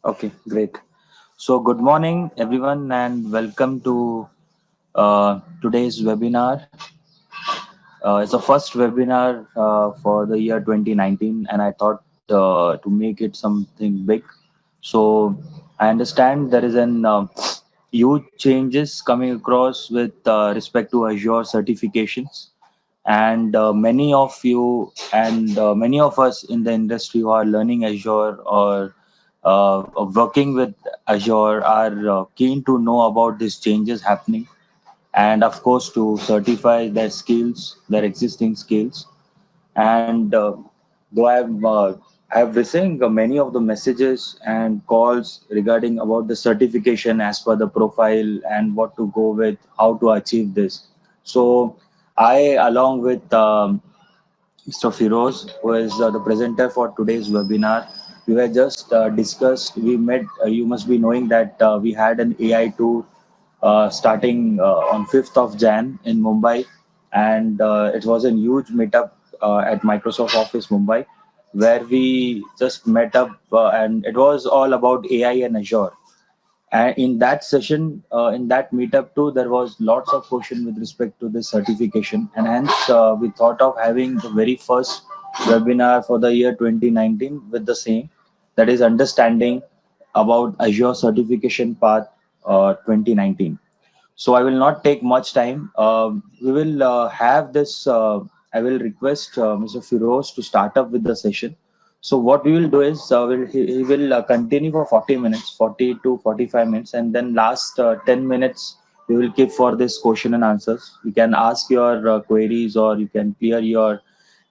Okay, great. So, good morning, everyone, and welcome to today's webinar. It's the first webinar for the year 2019, and I thought to make it something big. So, I understand there is an huge changes coming across with respect to Azure certifications, and many of you and many of us in the industry who are learning Azure or working with Azure are keen to know about these changes happening, and of course to certify their skills, their existing skills. And though I have received many of the messages and calls regarding about the certification as per the profile and what to go with, how to achieve this. So I, along with Mr. Firoz, who is the presenter for today's webinar, we were just discussed. We met. You must be knowing that we had an AI tour starting on 5th of Jan in Mumbai, and it was a huge meetup at Microsoft Office Mumbai, where we just met up, and it was all about AI and Azure. And in that session, in that meetup too, there was lots of question with respect to this certification, and hence we thought of having the very first webinar for the year 2019 with the same, that is understanding about Azure certification path 2019. So I will not take much time. We will have this. I will request Mr. Firoz to start up with the session. So what we will do is he will continue for 40 minutes, 40 to 45 minutes, and then last 10 minutes we will keep for this question and answers. You can ask your queries or you can clear your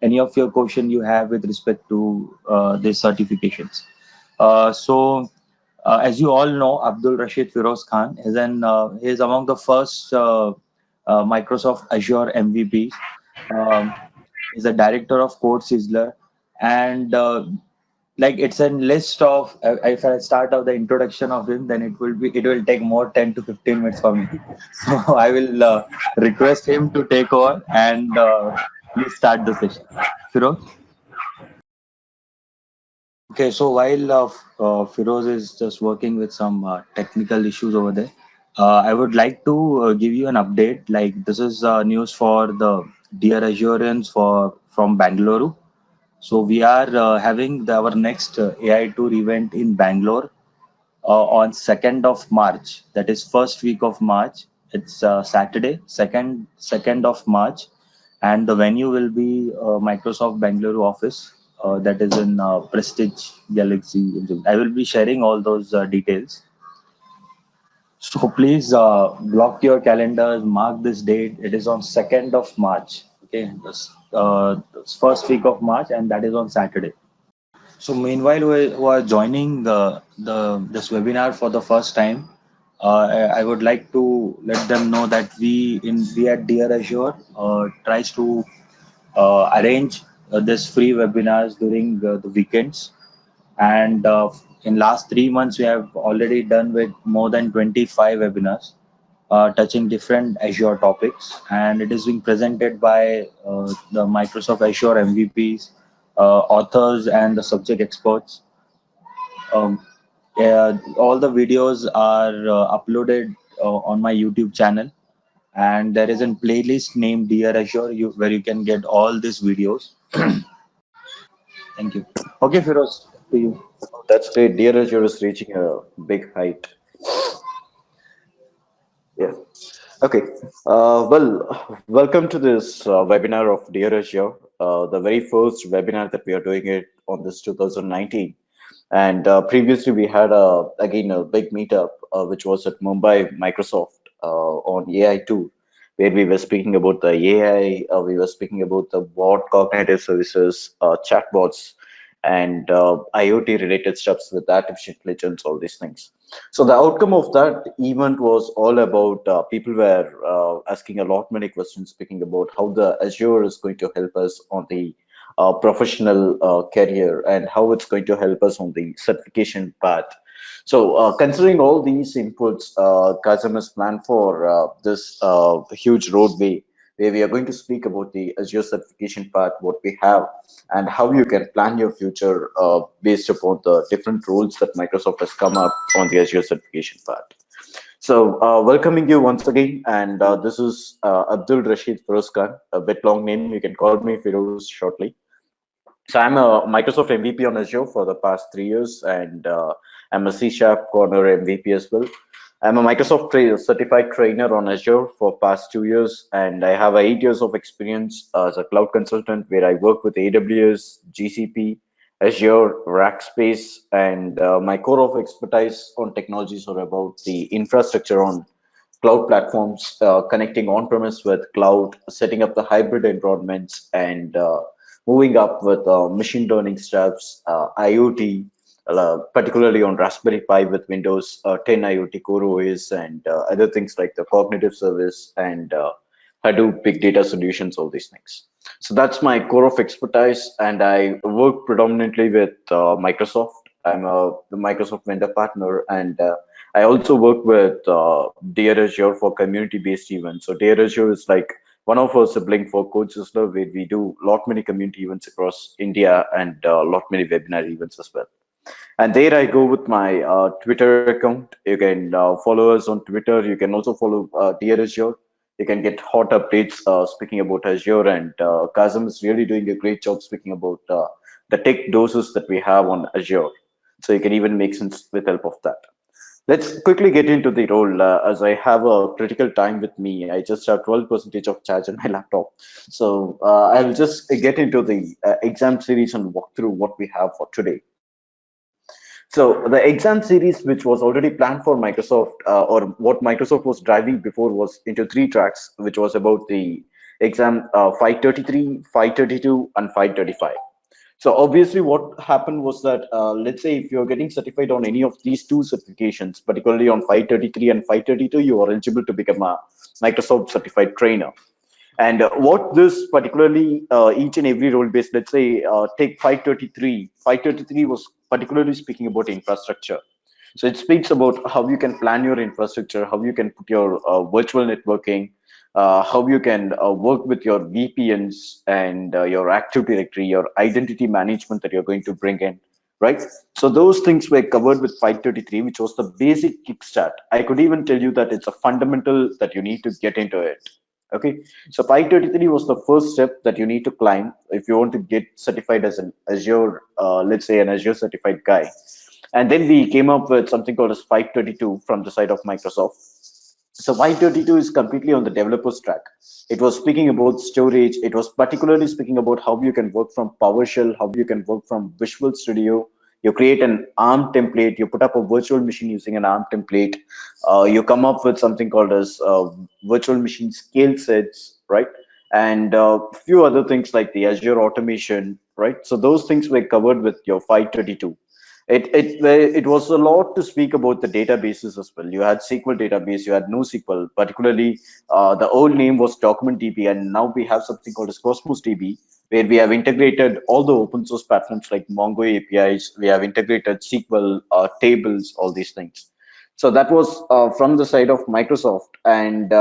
any of your question you have with respect to these certifications. As you all know, Abdul Rashid Firoz Khan he is among the first Microsoft Azure MVPs. Um, he's the director of Code Sizzler, and like it's a list of. If I start of the introduction of him, then it will take more 10 to 15 minutes for me. So I will request him to take over and please start the session. Firoz. Okay, so while Firoz is just working with some technical issues over there, I would like to give you an update. Like this is news for the Dear Assurance for from Bangalore. So we are having our next AI tour event in Bangalore on 2nd of March. That is first week of March. It's Saturday, second of March, and the venue will be Microsoft Bangalore office. That is in Prestige Galaxy. I will be sharing all those details. So please block your calendars, mark this date. It is on 2nd of March. Okay, this first week of March, and that is on Saturday. So meanwhile, who are joining the this webinar for the first time, I would like to let them know that we at Dear Azure tries to arrange this free webinars during the weekends, and in last 3 months we have already done with more than 25 webinars touching different Azure topics, and it is being presented by the Microsoft Azure MVPs, authors, and the subject experts. Um, all the videos are uploaded on my YouTube channel, and there is a playlist named Dear Azure where you can get all these videos. Thank you. Okay, Firoz, to you. That's great. Dear Azure is reaching a big height. Yeah. Okay. Welcome to this webinar of Dear Azure, the very first webinar that we are doing it on this 2019. And previously we had again a big meetup, which was at Mumbai Microsoft on AI 2, where we were speaking about the AI, we were speaking about the bot cognitive services, chatbots, and IoT related stuffs with artificial intelligence, all these things. So the outcome of that event was all about people were asking a lot many questions, speaking about how the Azure is going to help us on the professional career and how it's going to help us on the certification path. So considering all these inputs, Kazam has planned for this huge roadway where we are going to speak about the Azure certification part, what we have, and how you can plan your future based upon the different roles that Microsoft has come up on the Azure certification part. So, welcoming you once again, and this is Abdul Rashid Feroz Khan, a bit long name. You can call me Feroz shortly. So I'm a Microsoft MVP on Azure for the past 3 years, and I'm a C Sharp Corner MVP as well. I'm a Microsoft certified trainer on Azure for past 2 years, and I have 8 years of experience as a cloud consultant where I work with AWS, GCP, Azure, Rackspace, and my core of expertise on technologies are about the infrastructure on cloud platforms, connecting on-premise with cloud, setting up the hybrid environments, and moving up with machine learning steps, IoT, particularly on Raspberry Pi with Windows 10 IoT Core OS, and other things like the cognitive service and Hadoop big data solutions, all these things. So that's my core of expertise, and I work predominantly with Microsoft. I'm the Microsoft vendor partner, and I also work with Dear Azure for community-based events. So Dear Azure is like one of our sibling for CodeSizzler, where we do lot many community events across India and lot many webinar events as well. And there I go with my Twitter account. You can follow us on Twitter. You can also follow Dear Azure. You can get hot updates speaking about Azure, and Kazim is really doing a great job speaking about the tech doses that we have on Azure. So you can even make sense with help of that. Let's quickly get into the role as I have a critical time with me. I just have 12% of charge on my laptop. So I'll just get into the exam series and walk through what we have for today. So the exam series, which was already planned for Microsoft, or what Microsoft was driving before, was into three tracks, which was about the exam 533, 532, and 535. So obviously, what happened was that let's say if you're getting certified on any of these two certifications, particularly on 533 and 532, you are eligible to become a Microsoft certified trainer. And what this particularly each and every role based, let's say take 533. 533 was particularly speaking about infrastructure. So it speaks about how you can plan your infrastructure, how you can put your virtual networking, how you can work with your VPNs and your Active Directory, your identity management that you're going to bring in, right? So those things were covered with 533, which was the basic kickstart. I could even tell you that it's a fundamental that you need to get into it. Okay, so 533 was the first step that you need to climb if you want to get certified as an Azure, let's say an Azure certified guy. And then we came up with something called as 532 from the side of Microsoft. So 532 is completely on the developer's track. It was speaking about storage. It was particularly speaking about how you can work from PowerShell, how you can work from Visual Studio. You create an ARM template. You put up a virtual machine using an ARM template. You come up with something called as virtual machine scale sets, right? And a few other things like the Azure automation, right? So those things were covered with your 532. It was a lot to speak about the databases as well. You had SQL database, you had NoSQL. Particularly, the old name was DocumentDB, and now we have something called as Cosmos DB, where we have integrated all the open source platforms like Mongo APIs. We have integrated SQL tables, all these things. So that was from the side of Microsoft, and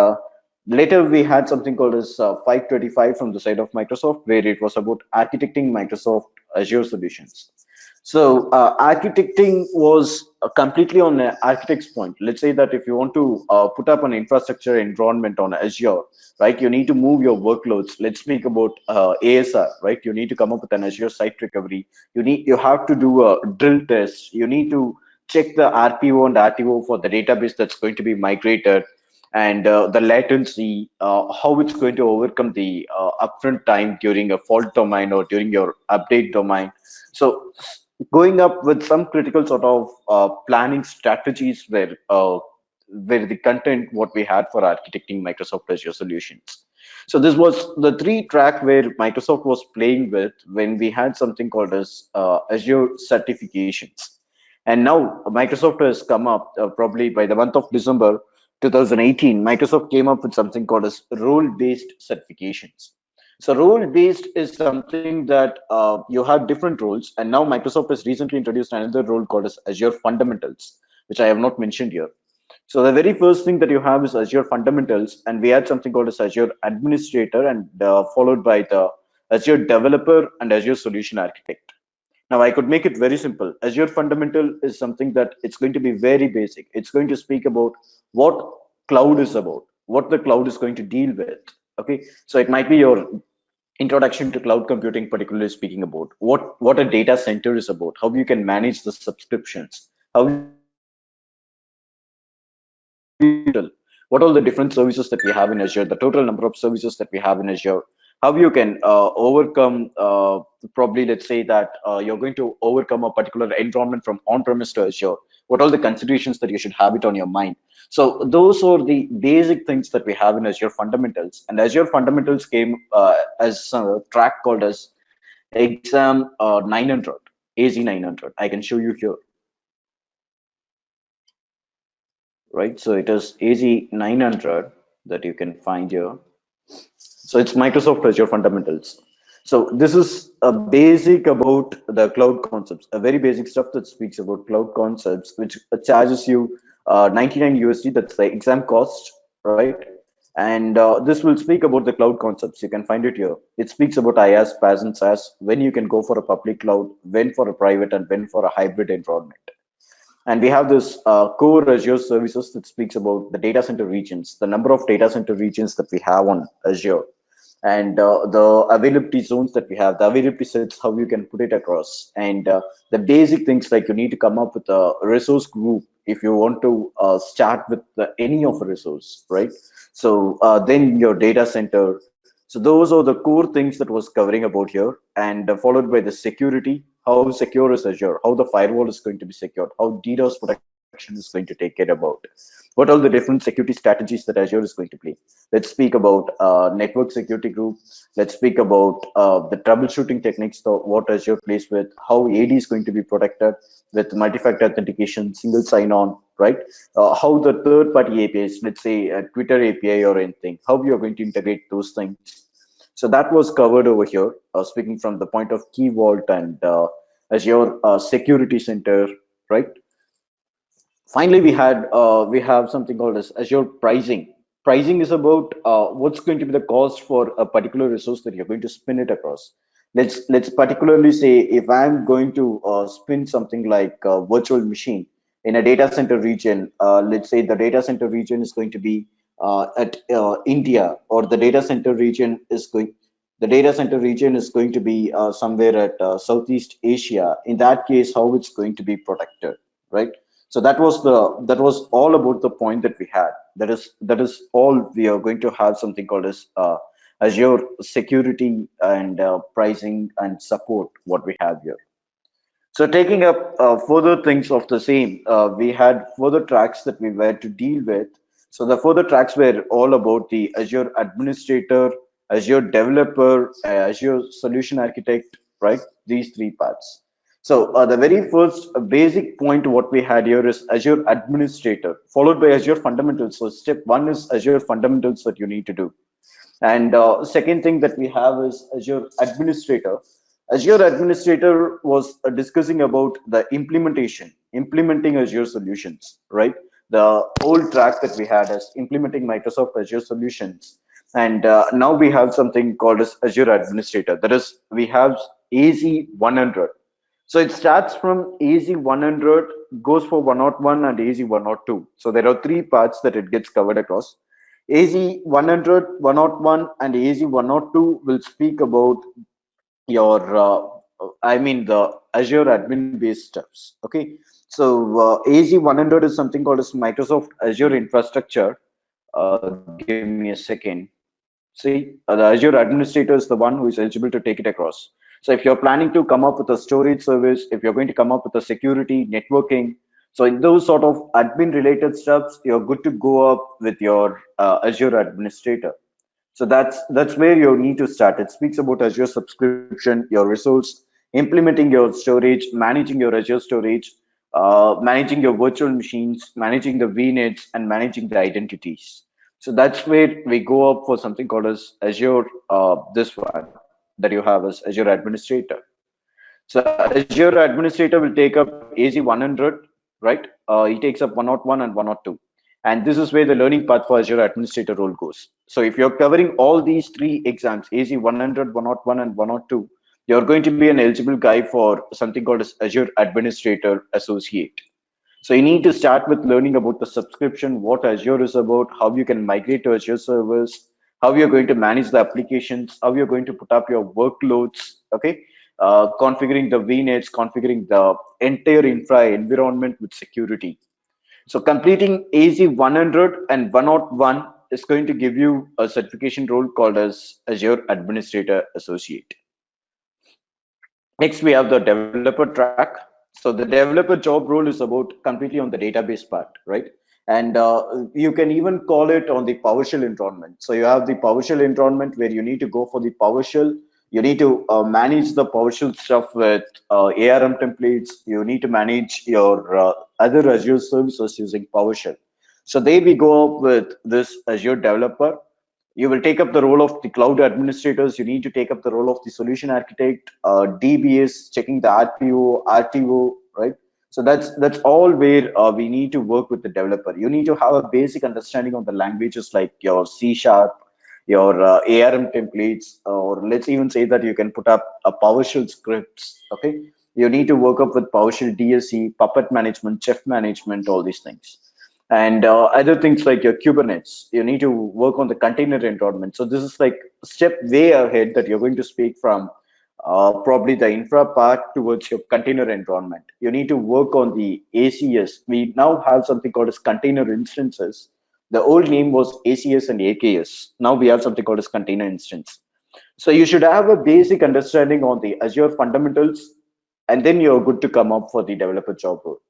later we had something called as 525 from the side of Microsoft, where it was about architecting Microsoft Azure solutions. So architecting was completely on an architect's point. Let's say that if you want to put up an infrastructure environment on Azure, right, you need to move your workloads. Let's speak about ASR, right? You need to come up with an Azure Site Recovery. You have to do a drill test. You need to check the RPO and RTO for the database that's going to be migrated, and the latency, how it's going to overcome the upfront time during a fault domain or during your update domain. So going up with some critical sort of planning strategies where the content what we had for architecting Microsoft Azure solutions. So this was the three track where Microsoft was playing with when we had something called as Azure certifications. And now Microsoft has come up probably by the month of December 2018, Microsoft came up with something called as role-based certifications. So role-based is something that you have different roles, and now Microsoft has recently introduced another role called as Azure Fundamentals, which I have not mentioned here. So the very first thing that you have is Azure Fundamentals, and we had something called as Azure Administrator, and followed by the Azure Developer and Azure Solution Architect. Now I could make it very simple. Azure Fundamental is something that it's going to be very basic. It's going to speak about what cloud is about, what the cloud is going to deal with. Okay, so it might be your introduction to cloud computing, particularly speaking about what a data center is about, how you can manage the subscriptions, how you can what all the different services that we have in Azure, the total number of services that we have in Azure, how you can overcome, probably let's say that you're going to overcome a particular environment from on-premise to Azure, what all the considerations that you should have it on your mind. So those are the basic things that we have in Azure Fundamentals. And Azure Fundamentals came as a track called as Exam 900, AZ 900. I can show you here, right? So it is AZ 900 that you can find here. So it's Microsoft Azure Fundamentals. So this is a basic about the cloud concepts, a very basic stuff that speaks about cloud concepts, which charges you 99 USD. That's the exam cost, right? And this will speak about the cloud concepts. You can find it here. It speaks about IaaS, PaaS, and SaaS, when you can go for a public cloud, when for a private, and when for a hybrid environment. And we have this core Azure services that speaks about the data center regions, the number of data center regions that we have on Azure, and the availability zones that we have, the availability sets, how you can put it across, and the basic things like you need to come up with a resource group if you want to start with any of a resource, right? So then your data center. So those are the core things that was covering about here, and followed by the security, how secure is Azure, how the firewall is going to be secured, how DDoS protection is going to take care about, what all the different security strategies that Azure is going to play. Let's speak about network security group. Let's speak about the troubleshooting techniques, what Azure plays with, how AD is going to be protected with multi-factor authentication, single sign-on, right? How the third-party APIs, let's say a Twitter API or anything, how you are going to integrate those things. So that was covered over here, speaking from the point of Key Vault and Azure Security Center, right? Finally, we have something called as Azure pricing. Pricing is about what's going to be the cost for a particular resource that you're going to spin it across. Let's particularly say if I'm going to spin something like a virtual machine in a data center region. Let's say the data center region is going to be at India, or the data center region is going to be somewhere at Southeast Asia. In that case, how it's going to be protected, right? So that was all about the point that we had. That is all. We are going to have something called as Azure security and pricing and support, what we have here. So taking up further things of the same, we had further tracks that we were to deal with. So the further tracks were all about the Azure Administrator, Azure Developer, Azure Solution Architect, right? These three parts. So the very first basic point what we had here is Azure Administrator, followed by Azure Fundamentals. So step one is Azure Fundamentals that you need to do. And second thing that we have is Azure Administrator. Azure Administrator was discussing about the implementing Azure solutions, right? The old track that we had is implementing Microsoft Azure solutions. And now we have something called as Azure Administrator. That is, we have AZ 100. So it starts from AZ 100, goes for 101 and AZ 102. So there are three parts that it gets covered across. AZ 100, 101, and AZ 102 will speak about your, I mean, the Azure admin based steps. Okay. So AZ 100 is something called as Microsoft Azure Infrastructure. Give me a second. See, the Azure administrator is the one who is eligible to take it across. So if you're planning to come up with a storage service, if you're going to come up with a security, networking, so in those sort of admin related steps, you're good to go up with your Azure administrator. So that's where you need to start. It speaks about Azure subscription, your resource, implementing your storage, managing your Azure storage, managing your virtual machines, managing the VNets, and managing the identities. So that's where we go up for something called as Azure, this one that you have as Azure Administrator. So Azure Administrator will take up AZ 100, right? He takes up 101 and 102. And this is where the learning path for Azure administrator role goes. So if you're covering all these three exams, AZ 100, 101, and 102, you're going to be an eligible guy for something called as Azure Administrator Associate. So you need to start with learning about the subscription, what Azure is about, how you can migrate to Azure servers, how you're going to manage the applications, how you're going to put up your workloads, okay? Configuring the VNets, configuring the entire infra environment with security. So completing AZ 100 and 101 is going to give you a certification role called as Azure Administrator Associate. Next, we have the developer track. So the developer job role is about completely on the database part, right? And you can even call it on the PowerShell environment. So you have the PowerShell environment where you need to go for the PowerShell. You need to manage the PowerShell stuff with ARM templates. You need to manage your other Azure services using PowerShell. So there we go up with this Azure developer. You will take up the role of the cloud administrators. You need to take up the role of the solution architect, DBS, checking the RPO, RTO, right? So that's all where we need to work with the developer. You need to have a basic understanding of the languages like your C sharp, your ARM templates, or let's even say that you can put up a PowerShell scripts. Okay, you need to work up with PowerShell DSC, Puppet management, Chef management, all these things. And other things like your Kubernetes, you need to work on the container environment. So this is like a step way ahead that you're going to speak from probably the infra part towards your container environment. You need to work on the ACS. We now have something called as container instances. The old name was ACS and AKS. Now we have something called as container instance. So you should have a basic understanding on the Azure fundamentals, and then you're good to come up for the developer job role.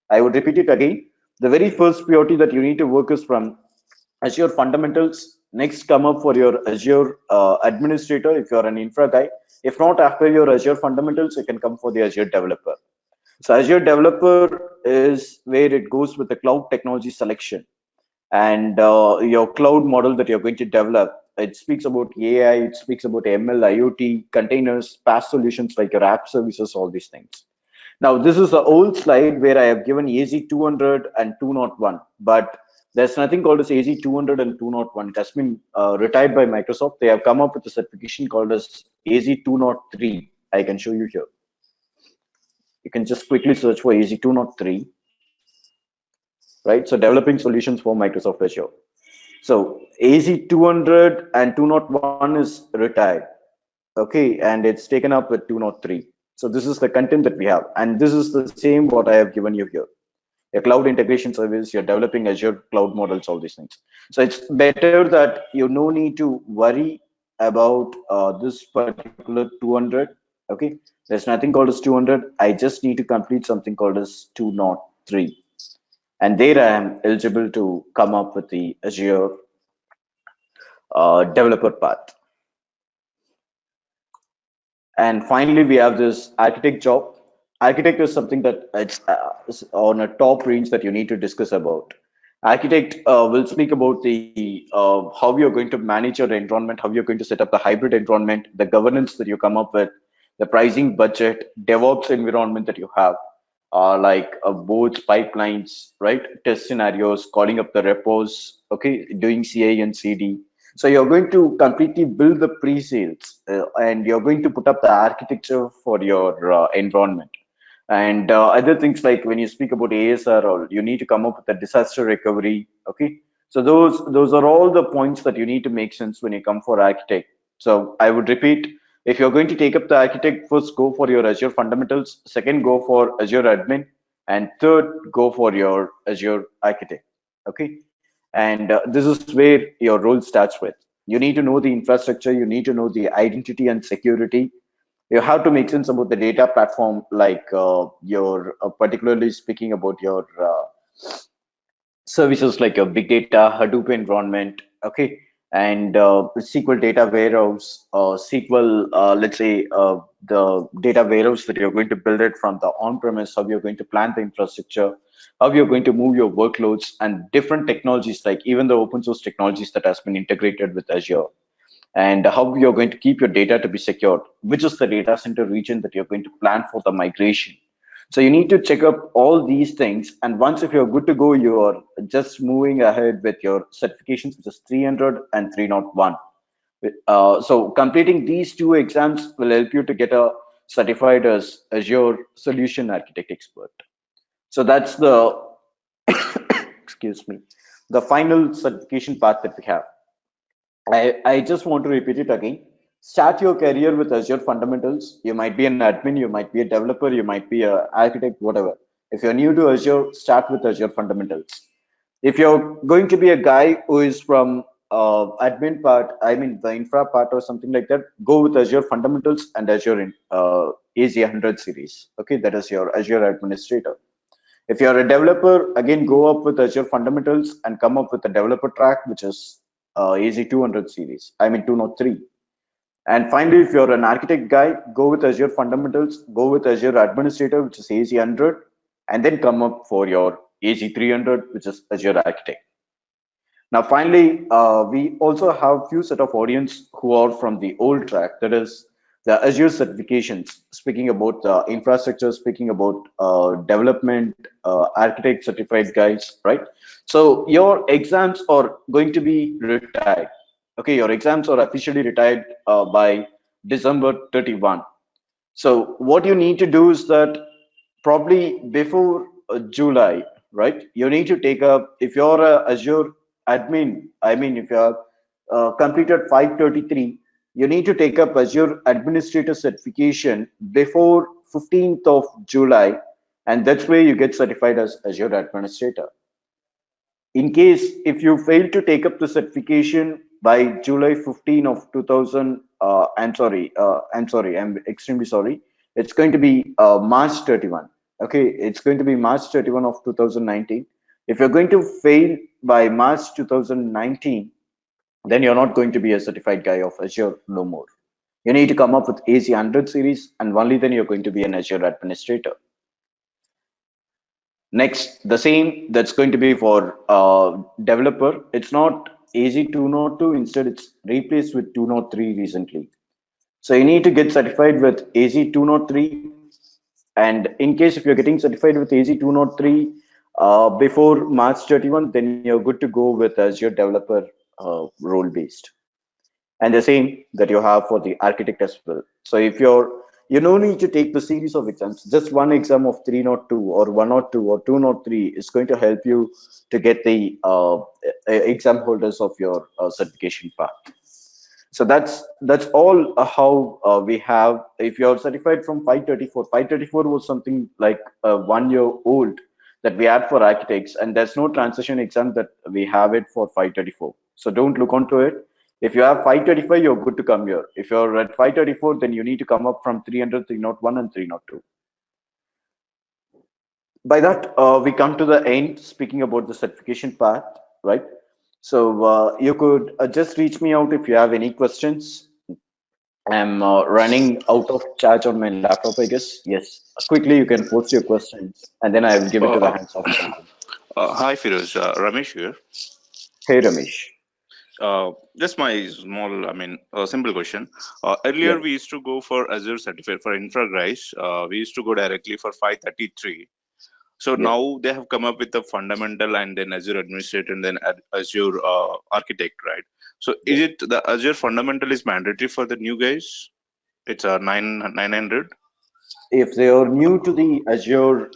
I would repeat it again. The very first priority that you need to work is from Azure fundamentals. Next, come up for your Azure administrator if you're an infra guy. If not, after your Azure fundamentals, you can come for the Azure developer. So Azure developer is where it goes with the cloud technology selection and your cloud model that you're going to develop. It speaks about AI, it speaks about ML, IoT, containers, PaaS solutions like your app services, all these things. Now, this is the old slide where I have given AZ 200 and 201, but there's nothing called as AZ 200 and 201. It has been retired by Microsoft. They have come up with a certification called as AZ 203. I can show you here. You can just quickly search for AZ 203, right? So developing solutions for Microsoft Azure. So AZ 200 and 201 is retired. Okay, and it's taken up with 203. So this is the content that we have, and this is the same what I have given you here. A cloud integration service, you're developing Azure cloud models, all these things. So it's better that you no need to worry about this particular 200. Okay, there's nothing called as 200. I just need to complete something called as 203, and there I am eligible to come up with the Azure developer path. And finally, we have this architect job. Architect is something that it's is on a top range that you need to discuss about. Architect will speak about the how you're going to manage your environment, how you're going to set up the hybrid environment, the governance that you come up with, the pricing budget, DevOps environment that you have, like both pipelines, right? Test scenarios, calling up the repos, okay, doing CI and CD. So you're going to completely build the pre-sales and you're going to put up the architecture for your environment. And other things like when you speak about ASR, or you need to come up with a disaster recovery. Okay, so those are all the points that you need to make sense when you come for architect. So I would repeat, if you're going to take up the architect, first go for your Azure fundamentals, second go for Azure admin, and third go for your Azure architect. Okay, and this is where your role starts with. You need to know the infrastructure, you need to know the identity and security. You have to make sense about the data platform, like your particularly speaking about your services like your big data, Hadoop environment, okay, and SQL data warehouse, SQL, let's say the data warehouse that you're going to build it from the on-premise, how you're going to plan the infrastructure, how you're going to move your workloads, and different technologies like even the open source technologies that has been integrated with Azure, and how you're going to keep your data to be secured, which is the data center region that you're going to plan for the migration. So you need to check up all these things, and once if you're good to go, you are just moving ahead with your certifications, which is 300 and 301. So completing these two exams will help you to get a certified as Azure Solution Architect Expert. So that's the excuse me, the final certification path that we have. I just want to repeat it again. Start your career with Azure fundamentals. You might be an admin, you might be a developer, you might be an architect, whatever. If you're new to Azure, start with Azure fundamentals. If you're going to be a guy who is from admin part, I mean the infra part or something like that, go with Azure fundamentals and Azure AZ100 series. Okay, that is your Azure administrator. If you're a developer, again, go up with Azure fundamentals and come up with a developer track, which is AZ200 series, I mean 203. And finally, if you're an architect guy, go with Azure fundamentals, go with Azure administrator, which is AZ100, and then come up for your AZ300, which is Azure architect. Now, finally, we also have few set of audience who are from the old track, that is the Azure certifications, speaking about infrastructure, speaking about development, architect certified guys, right? So your exams are going to be retired. Okay, your exams are officially retired by December 31. So what you need to do is that probably before July, right? You need to take up, if you're a Azure admin, I mean, if you're completed 533, you need to take up Azure administrator certification before 15th of July, and that's where you get certified as Azure administrator. In case if you fail to take up the certification by July 15 of 2000, I'm extremely sorry. It's going to be March 31. Okay, it's going to be March 31 of 2019. If you're going to fail by March 2019, then you're not going to be a certified guy of Azure no more. You need to come up with AZ100 series, and only then you're going to be an Azure administrator. Next, the same that's going to be for developer. It's not AZ202, instead it's replaced with 203 recently. So you need to get certified with AZ203. And in case if you're getting certified with AZ203 before March 31, then you're good to go with Azure developer role based, and the same that you have for the architect as well. So if you no need to take the series of exams, just one exam of 302 or 102 or 203 is going to help you to get the exam holders of your certification path. So that's all how we have. If you're certified from 534, 534 was something like 1 year old that we had for architects, and there's no transition exam that we have it for 534. So don't look onto it. If you have 535, you're good to come here. If you're at 534, then you need to come up from 300, 301, and 302. By that, we come to the end, speaking about the certification part, right? So you could just reach me out if you have any questions. I'm running out of charge on my laptop, I guess. Yes. Quickly, you can post your questions, and then I will give it Uh, to the uh, hands of Ranjan. Hi, Firoz. Ramesh here. Hey, Ramesh. Just my small, simple question. Yeah. Earlier, we used to go for Azure certificate for infra guys. We used to go directly for 533. So Yeah. now they have come up with the fundamental and then Azure administrator and then Azure architect, right? So Yeah. is it the Azure fundamental is mandatory for the new guys? It's a 900. If they are new to the Azure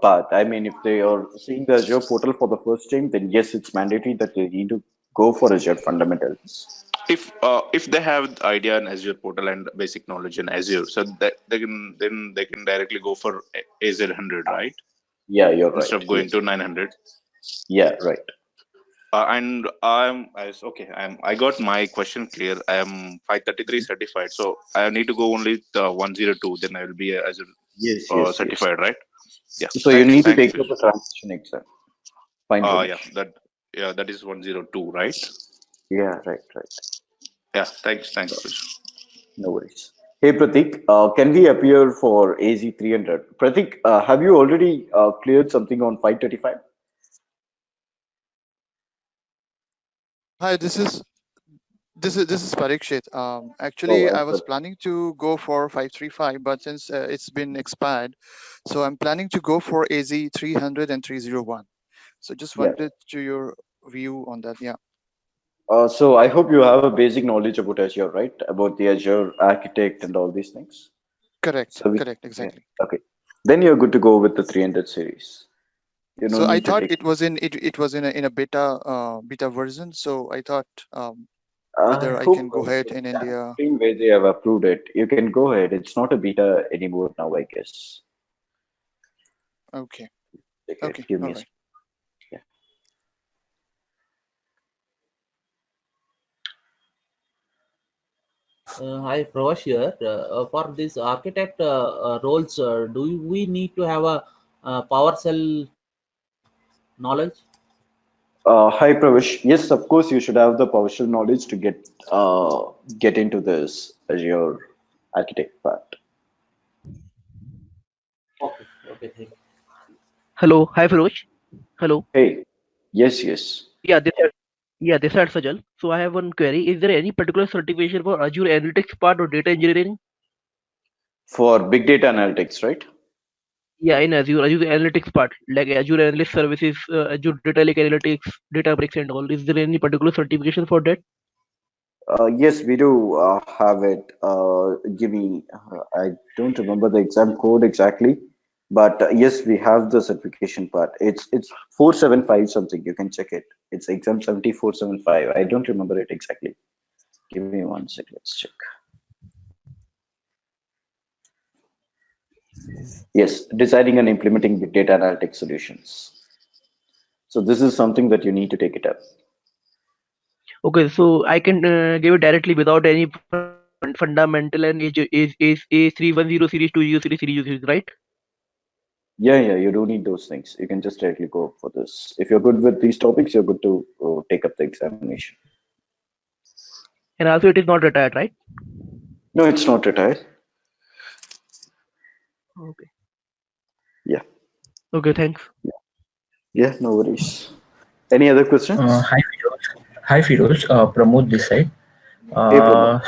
path, I mean, if they are seeing the Azure portal for the first time, then yes, it's mandatory that they need to go for Azure fundamentals. If they have the idea in Azure portal and basic knowledge in Azure, so that they can directly go for Azure 100, right? Yeah, you're right. Instead of going Yes. to 900. Yeah, right. And I got my question clear. I am 533 certified, so I need to go only the 102. Then I will be Azure Yes, yes, yes. certified, right? Yeah. So you Thanks. need to Thanks, take Firoz. up a transition exam. Fine, Yeah. Ramesh. That is 102, right? Yeah, right, right. Yeah. Thanks, Firoz. No worries. Hey Pratik, can we appear for AZ300? Pratik, have you already cleared something on 535? Hi, this is This is Parikshit. Oh, Actually, I was well, planning to go for 535, but since it's been expired, so I'm planning to go for AZ 300 and 301. So just yeah. wanted to your view on that. Yeah, So I hope you have a basic knowledge about Azure, right? About the Azure Architect and all these things. correct, So we, correct, yeah, exactly. okay. Then you're good to go with the 300 series. You So don't I need to thought take. it was in a beta version. So I thought I whether I hope can go ahead the in India. downstream way they have approved it. You can go ahead. It's not a beta anymore now, I guess. Okay, Okay, okay, give me all a right. second. Yeah. Hi, Pravash here. For this architect roles, do we need to have a, PowerShell knowledge? Hi, Pravish. Yes, of course, you should have the PowerShell knowledge to get into this Azure Architect part. Okay, okay, thank you. Hello, hi Feroz. Hello. Hey, yes, yes. Yeah, this is Sajal. So I have one query. Is there any particular certification for Azure Analytics part or data engineering? For big data analytics, right? Yeah, in Azure Analytics part, like Azure Analyst Services, Azure Data Lake Analytics, Databricks and all. Is there any particular certification for that? Yes, we do have it. Give me, I don't remember the exam code exactly, but yes, we have the certification part. It's 475 something. You can check it. It's exam 7475. I don't remember it exactly. Give me one sec. Let's check. Yes, designing and implementing big data analytics solutions. So this is something that you need to take it up. Okay, so I can give it directly without any fundamental and is A310 series 200 series, right? Yeah, you don't need those things. You can just directly go for this. If you're good with these topics, you're good to take up the examination. And also it is not retired, right? No, it's not retired. Okay. Yeah, Okay, thanks. yeah, no worries. Any other questions? Hi, Firoz. Hi, Firoz. Pramod this side. Hey, Pramod.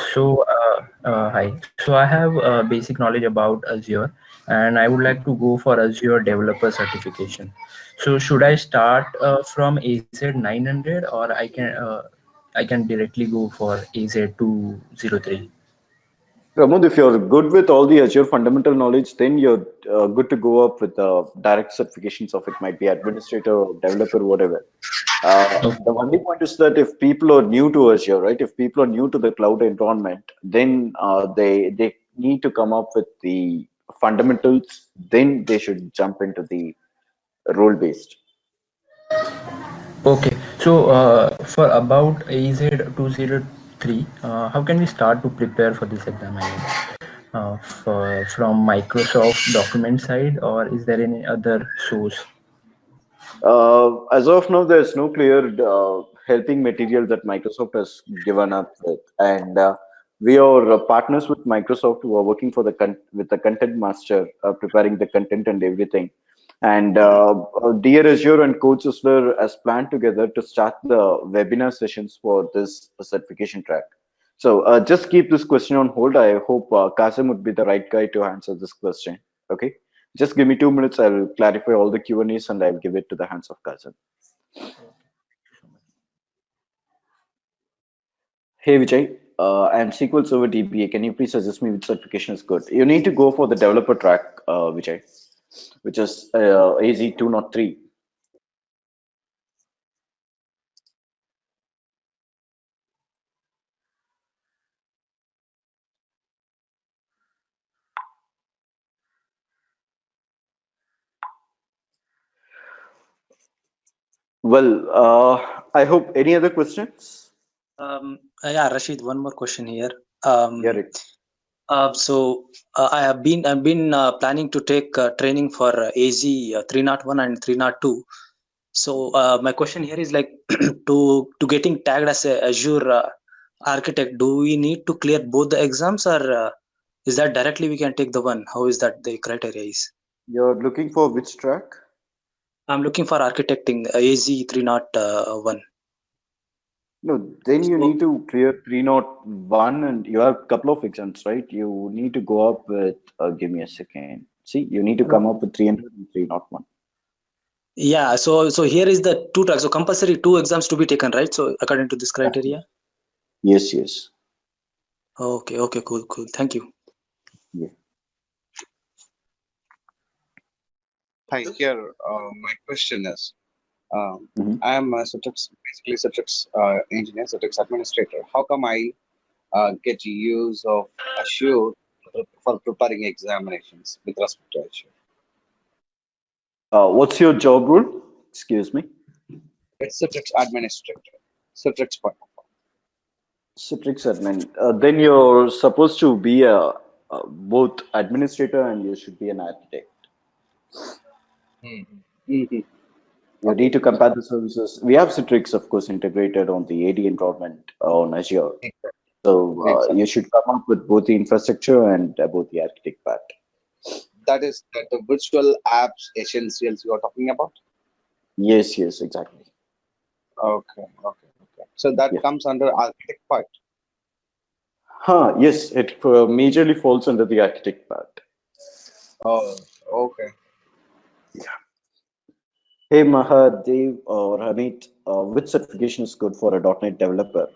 Hi. So I have basic knowledge about Azure, and I would like to go for Azure Developer Certification. So should I start from AZ 900, or I can directly go for AZ 203? Pramod, if you're good with all the Azure fundamental knowledge, then you're good to go up with the direct certifications of it might be administrator or developer, whatever. The only point is that if people are new to Azure, right? If people are new to the cloud environment, then they need to come up with the fundamentals. Then they should jump into the role based. Okay, so for about AZ 203, how can we start to prepare for this exam? I mean, from Microsoft document side, or is there any other source? As of now, there's no clear helping material that Microsoft has given up with, and we are partners with Microsoft who are working for with the content master, preparing the content and everything. And Dear Azure and CodeSizzler has planned together to start the webinar sessions for this certification track. So just keep this question on hold. I hope Kasim would be the right guy to answer this question. Okay. Just give me 2 minutes. I'll clarify all the Q&As and I'll give it to the hands of Kasim. Hey Vijay, I'm SQL Server DBA. Can you please suggest me which certification is good? You need to go for the developer track, Vijay, which is AZ203. Well, I hope any other questions? Yeah, Rashid, one more question here. Yeah, Rick. I've been planning to take training for AZ 301 and 302. So my question here is like to getting tagged as a Azure architect, do we need to clear both the exams, or is that directly we can take the one? How is that the criteria is? You're looking for which track? I'm looking for architecting AZ 301. No, then you So need to clear 301 and you have a couple of exams, right? You need to go up with, give me a second. See, you need to come up with 300 and 301. yeah, so here is the two tracks. So compulsory two exams to be taken, right? So according to this criteria. Yes, yes. Okay, okay, cool, cool. Thank you. Yeah. Hi, here my question is, Mhm. I am a basically Citrix engineer, Citrix administrator. How come I get use of Azure for preparing examinations with respect to Azure? What's your job role? Excuse me. It's Citrix administrator, Citrix point. Citrix admin. Then you're supposed to be both administrator and you should be an architect. Mhm. You Okay, need to compare the services. We have Citrix, of course, integrated on the AD environment on Azure. exactly. So Exactly. you should come up with both the infrastructure and both the architect part. That is that the virtual apps essentials you are talking about. Yes, yes, exactly. Okay, okay, okay. So that Yeah. comes under architect part. Huh, yes, it majorly falls under the architect part. Oh, okay. Hey, Mahadev or Hamid, which certification is good for a .NET developer?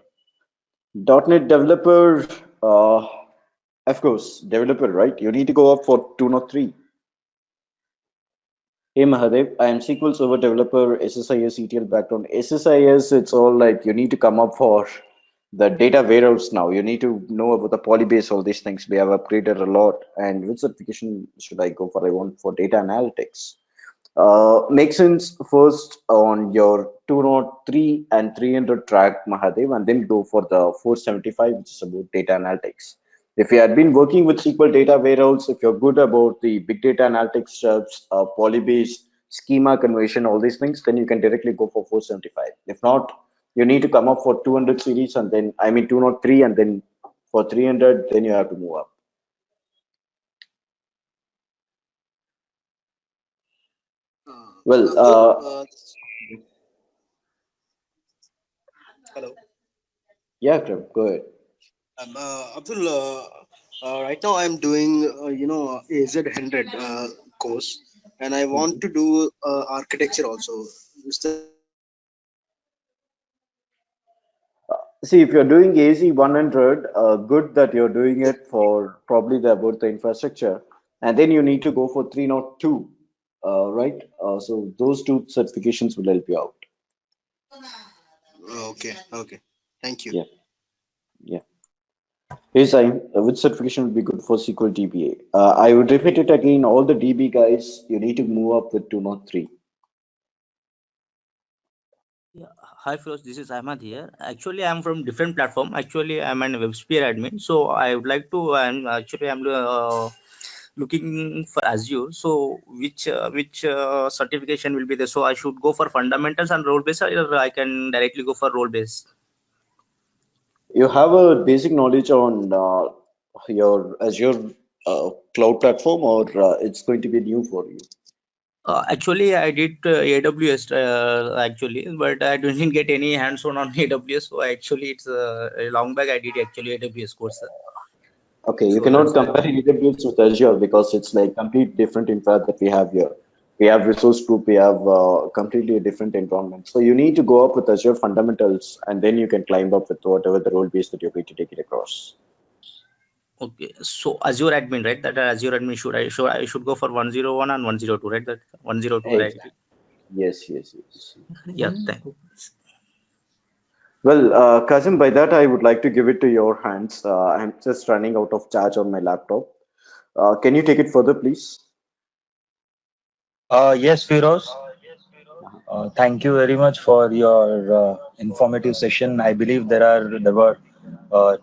.NET developer, of course, developer, right? You need to go up for 203. Hey Mahadev, I am SQL Server developer, SSIS ETL background. SSIS, it's all like you need to come up for the data warehouse now. You need to know about the Polybase, all these things. We have upgraded a lot. And which certification should I go for? I want for data analytics. Make sense first on your 203 and 300 track, Mahadev, and then go for the 475, which is about data analytics. If you had been working with SQL data warehouse, if you're good about the big data analytics steps, Polybase, schema conversion, all these things, then you can directly go for 475. If not, you need to come up for 200 series and then, I mean, 203, and then for 300, then you have to move up. Well, Abdul, hello. yeah, Prem, go ahead. Abdul, right now I'm doing, AZ100 course, and I want to do architecture also. Is that See, if you're doing AZ 100, good that you're doing it for probably about the infrastructure, and then you need to go for 302, right? So those two certifications will help you out. okay? Okay, thank you. Yeah, yeah. Yes, which certification would be good for SQL DBA? I would repeat it again. All the DB guys, you need to move up with 203. Yeah. Hi, Firoz. This is Ahmad here. Actually, I'm from different platform. Actually, I'm an WebSphere admin. So I would like to. I'm looking for Azure. So which certification will be there? So I should go for fundamentals and role based, or I can directly go for role based. You have a basic knowledge on your Azure cloud platform, or it's going to be new for you? Actually, I did AWS actually, but I didn't get any hands-on on AWS. So actually, it's a long back. I did actually AWS course. Okay, you So cannot that's why. compare AWS with Azure because it's like complete different infra that we have here. We have resource group, we have completely a different environment. So you need to go up with Azure fundamentals and then you can climb up with whatever the role base that you're going to take it across. Okay, so Azure admin, right? That Azure admin should go for 101 and 102, right? That 102 directly. Yes, yes, yes. Yeah, thank you. Well, Kazim, by that I would like to give it to your hands. I'm just running out of charge on my laptop. Can you take it further, please? Yes, Firoz. Thank you very much for your informative session. I believe there were uh,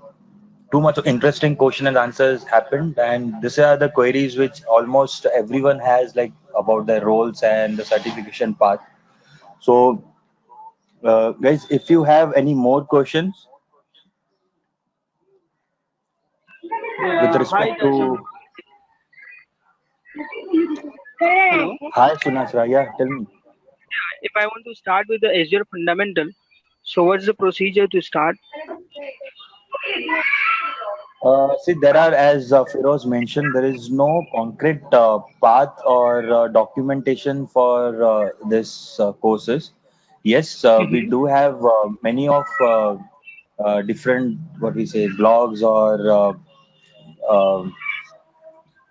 too much interesting question and answers happened, and these are the queries which almost everyone has, like about their roles and the certification path. So, guys, if you have any more questions with Hi, respect Kashif. to, Hello. hi Sunasra, yeah, tell me. If I want to start with the Azure fundamental, So what's the procedure to start? See, there are, as Firoz mentioned, there is no concrete path or documentation for this courses. Yes, we Mm-hmm. do have many of different, what we say, blogs or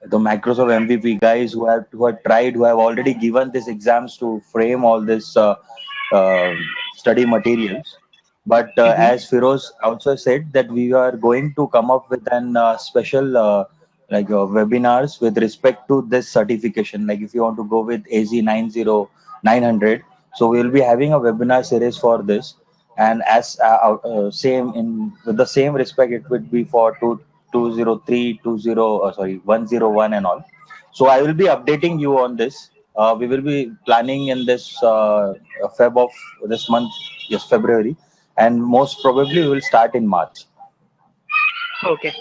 the Microsoft MVP guys who have tried, who have already given these exams to frame all this uh, study materials. But Mm-hmm. as Firoz also said, that we are going to come up with an special webinars with respect to this certification. Like if you want to go with AZ 900, so we will be having a webinar series for this. And as same in with the same respect, it would be for 203, 101 and all. So I will be updating you on this. We will be planning in this Feb of this month, yes, February, and most probably we will start in March. Okay.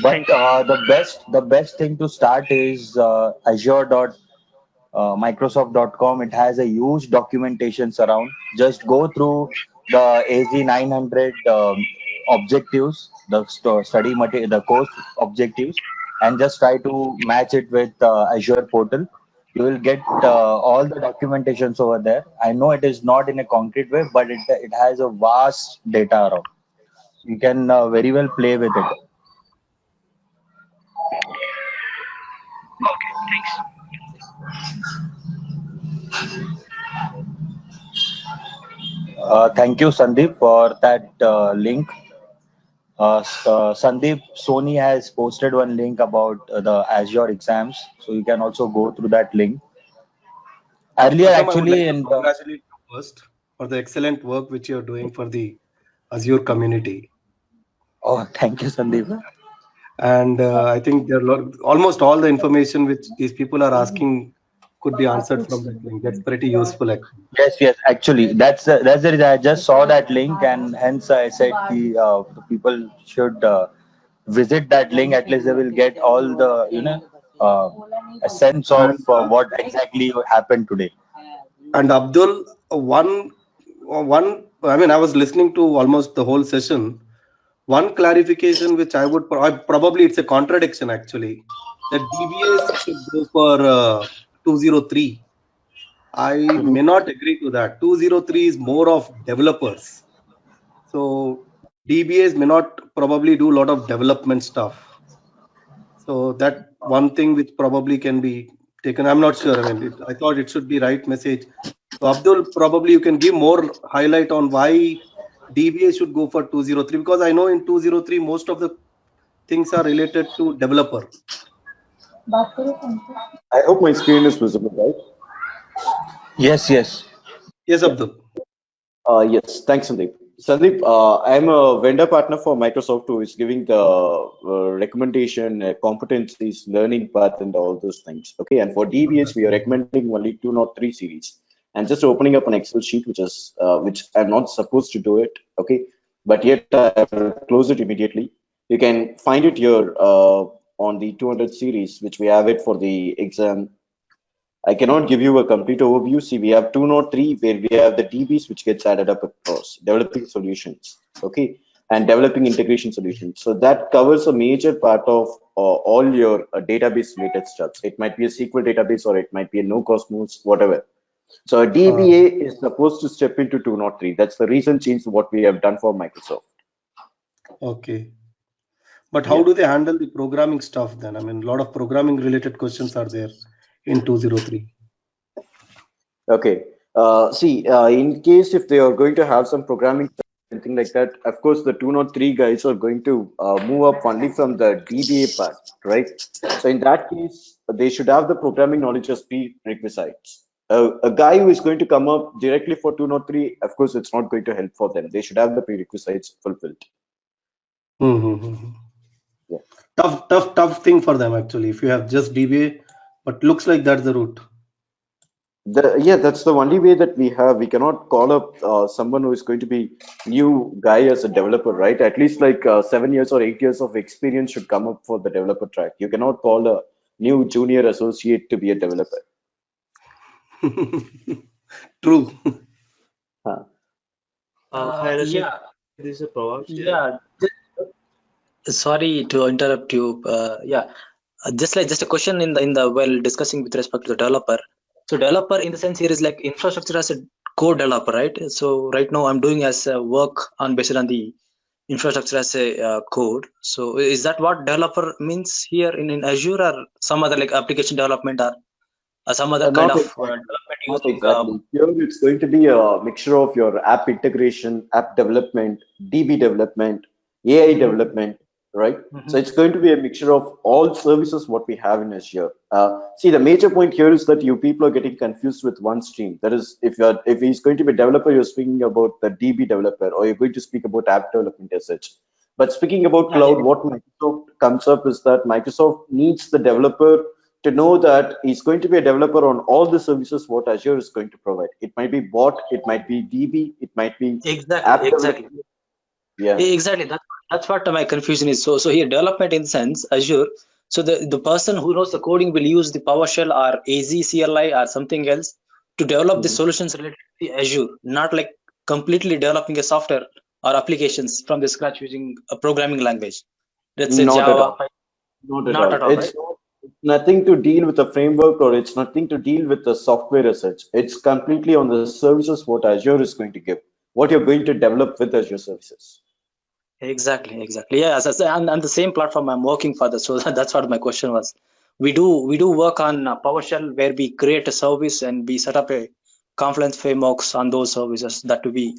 But Thanks. the best thing to start is Microsoft.com. It has a huge documentation around. Just go through the AZ 900 objectives, the study material, the course objectives, and just try to match it with Azure portal. You will get all the documentations over there. I know it is not in a concrete way, but it has a vast data around. You can very well play with it. Okay. Thanks. Thank you, Sandeep, for that link. Sandeep, Sony has posted one link about the Azure exams, so you can also go through that link. Earlier, Pratham, I would like actually, to in the congratulate you first for the excellent work which you're doing for the Azure community. oh, thank you, Sandeep. And I think there are almost all the information which these people are asking could be answered from that link. That's pretty useful, actually. Yes, actually, that's the reason I just saw that link, and hence I said the people should visit that link. At least they will get all the uh, a sense of And what exactly happened today. Abdul, one. I mean, I was listening to almost the whole session. One clarification which I would probably it's a contradiction actually. That DBAs should go for 203. I may not agree to that. 203 is more of developers. So DBAs may not probably do a lot of development stuff. So that one thing which probably can be taken. I'm not sure. I mean, I thought it should be right message. So Abdul, probably you can give more highlight on why DBA should go for 203, because I know in 203 most of the things are related to developer. I hope my screen is visible, right? Yes, yes. Yes, Abdul. Yes, thanks, Sandeep. Sandeep, I'm a vendor partner for Microsoft who is giving the recommendation, competencies, learning path, and all those things. Okay, and for DBS, we are recommending only 203 series. And just opening up an Excel sheet, which I'm not supposed to do it. Okay, but yet I will close it immediately. You can find it here on the 200 series, which we have it for the exam. I cannot give you a complete overview. See, we have 203 where we have the DBs which gets added up across developing solutions, okay, and developing integration solutions. So that covers a major part of all your database related stuff. It might be a SQL database or it might be a no Cosmos, whatever. So a DBA is supposed to step into 203. That's the recent change to what we have done for Microsoft. Okay. But how do they handle the programming stuff then? I mean, a lot of programming related questions are there in 203. Okay. In case if they are going to have some programming anything like that, of course, the 203 guys are going to move up only from the DBA part, right? So in that case, they should have the programming knowledge as prerequisites. A guy who is going to come up directly for 203, of course, it's not going to help for them. They should have the prerequisites fulfilled. Mm-hmm. Yeah. Tough thing for them actually. If you have just DBA, but looks like that's the route. That's the only way that we have. We cannot call up someone who is going to be new guy as a developer, right? At least like 7 years or 8 years of experience should come up for the developer track. You cannot call a new junior associate to be a developer. True. Hi, Rashid. Yeah, This is Pravash here. yeah. Sorry to interrupt you. Just a question in the while discussing with respect to the developer. So developer in the sense here is like infrastructure as a code developer, right? So right now I'm doing as a work on based on the infrastructure as a code. So is that what developer means here in Azure, or some other like application development, or some other kind Not of exactly. development Not using exactly. Here it's going to be a mixture of your app integration, app development, DB development, AI development, right? So it's going to be a mixture of all services what we have in Azure. See, the major point here is that you people are getting confused with one stream. That is, if he's going to be a developer, you're speaking about the DB developer, or you're going to speak about app development as such. But speaking about cloud, what Microsoft comes up is that Microsoft needs the developer to know that he's going to be a developer on all the services what Azure is going to provide. It might be bot, it might be DB, it might be app exactly. development. Yeah. Exactly. That's what my confusion is. So here development in sense Azure. So the person who knows the coding will use the PowerShell or AZ CLI or something else to develop the solutions related to the Azure, not like completely developing a software or applications from the scratch using a programming language. Let's say Not at Java. all. Not at Not all. at all, right? It's nothing to deal with the framework, or it's nothing to deal with the software as such. It's completely on the services what Azure is going to give, what you're going to develop with Azure services. Exactly. Yeah, and the same platform I'm working for. So that's what my question was. We do work on PowerShell where we create a service and we set up a Confluence frameworks on those services that to be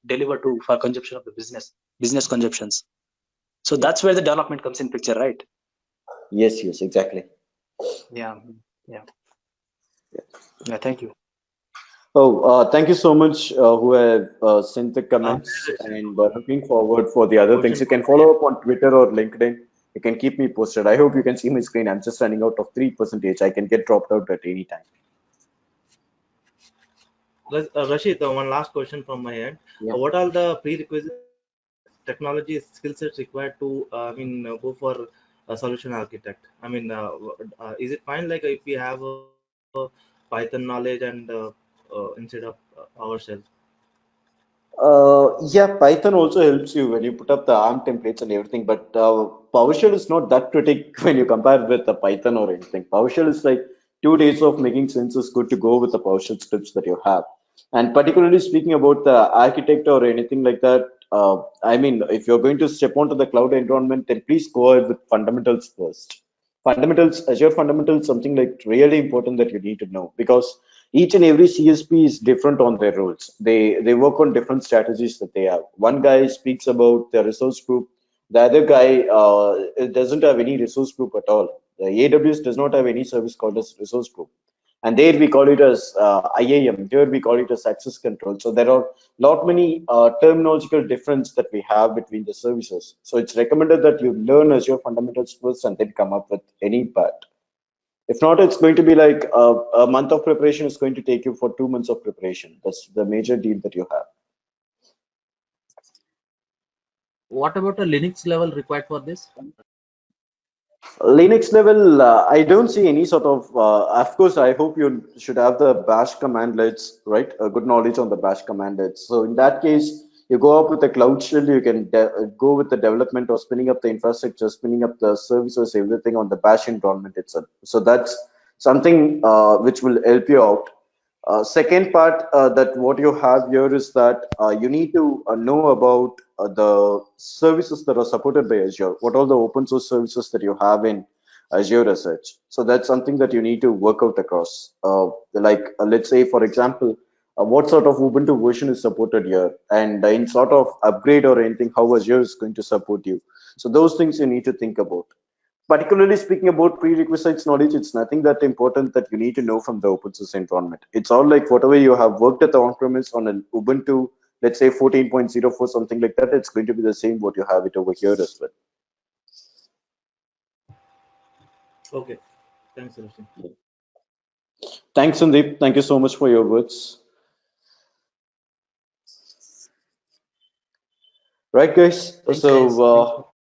delivered to for consumption of the business consumptions. So that's where the development comes in picture, right? Yes, exactly. Yeah. Thank you. Oh, thank you so much who have sent the comments, and looking forward for the other things. You can follow up on Twitter or LinkedIn. You can keep me posted. I hope you can see my screen. I'm just running out of 3%. I can get dropped out at any time. Rashid, one last question from my end. Yeah. What are the prerequisites, technology skill sets required to, go for a solution architect? Is it fine like if we have a Python knowledge and instead of PowerShell? Yeah, Python also helps you when you put up the ARM templates and everything, but PowerShell is not that critic when you compare with the Python or anything. PowerShell is like 2 days of making sense is good to go with the PowerShell scripts that you have. And particularly speaking about the architect or anything like that, if you're going to step onto the cloud environment, then please go ahead with fundamentals first. Fundamentals, Azure fundamentals, something like really important that you need to know, because each and every CSP is different on their roles. They work on different strategies that they have. One guy speaks about the resource group. The other guy doesn't have any resource group at all. The AWS does not have any service called as resource group. And there we call it as IAM. Here we call it as access control. So there are lot many terminological difference that we have between the services. So it's recommended that you learn Azure fundamentals first and then come up with any part. If not, it's going to be like a month of preparation is going to take you for 2 months of preparation. That's the major deal that you have. What about a Linux level required for this? Linux level, I don't see any sort of course, I hope you should have the bash commandlets, right? A good knowledge on the bash commandlets. So in that case, you go up with the cloud shell, you can go with the development or spinning up the infrastructure, spinning up the services, everything on the bash environment itself. So that's something which will help you out. Second part that what you have here is that you need to know about the services that are supported by Azure. What all the open source services that you have in Azure as such. So that's something that you need to work out across. Let's say, for example, what sort of Ubuntu version is supported here, and in sort of upgrade or anything, how Azure is going to support you. So those things you need to think about. Particularly speaking about prerequisites knowledge, it's nothing that important that you need to know from the open source environment. It's all like whatever you have worked at the on-premise on an Ubuntu, let's say 14.04, something like that, it's going to be the same what you have it over here as well. Okay, thanks, Rashid. Thanks, Sandeep. Thank you so much for your words. Right, guys.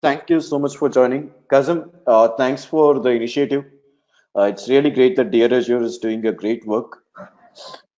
Thank you so much for joining. Kazim, thanks for the initiative. It's really great that Dear Azure is doing a great work.